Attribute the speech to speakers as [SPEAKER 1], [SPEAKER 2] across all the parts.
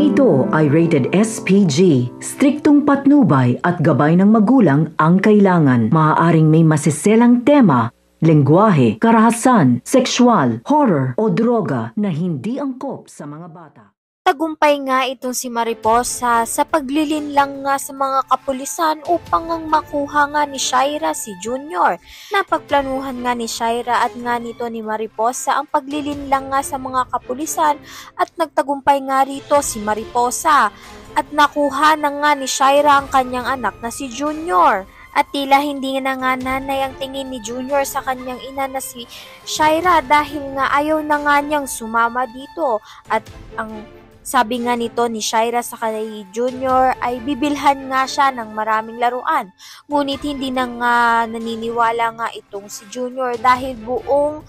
[SPEAKER 1] ito ay rated SPG. Striktong patnubay at gabay ng magulang ang kailangan. Maaaring may masiselang tema, lengguwahe, karahasan, sexual, horror o droga na hindi angkop sa mga bata.
[SPEAKER 2] Tagumpay nga itong si Mariposa sa paglilinlang nga sa mga kapulisan upang ang makuha nga ni Shaira si Junior. Napagplanuhan nga ni Shaira at nga nito ni Mariposa ang paglilinlang nga sa mga kapulisan at nagtagumpay nga rito si Mariposa. At nakuha na nga ni Shaira ang kanyang anak na si Junior. At tila hindi na nga nanay ang tingin ni Junior sa kanyang ina na si Shaira dahil nga ayaw na nga niyang sumama dito. At ang sabi nga nito ni Shaira sa kay Junior ay bibilhan nga siya ng maraming laruan. Ngunit hindi na nga naniniwala nga itong si Junior dahil buong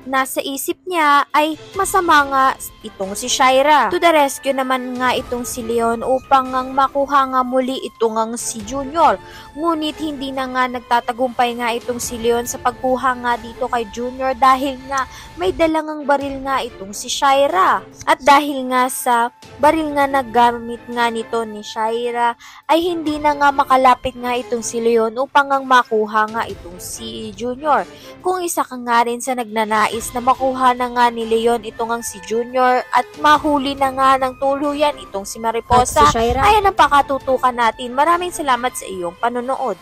[SPEAKER 2] nasa isip niya ay masama nga itong si Shaira. To the rescue naman nga itong si Leon upang ngang makuha nga muli itong ang si Junior. Ngunit hindi na nga nagtatagumpay nga itong si Leon sa pagkuha nga dito kay Junior dahil nga may dalangang baril nga itong si Shaira. At dahil nga sa baril nga naggamit nga nito ni Shaira ay hindi na nga makalapit nga itong si Leon upang ngang makuha nga itong si Junior. Kung isa ka nga rin sa nagnanais na makuha na nga ni Leon itong ang si Junior at mahuli na nga ng tuluyan itong si Mariposa,
[SPEAKER 3] at si Shaira,
[SPEAKER 2] ayan ang pakatutukan natin. Maraming salamat sa iyong panonood.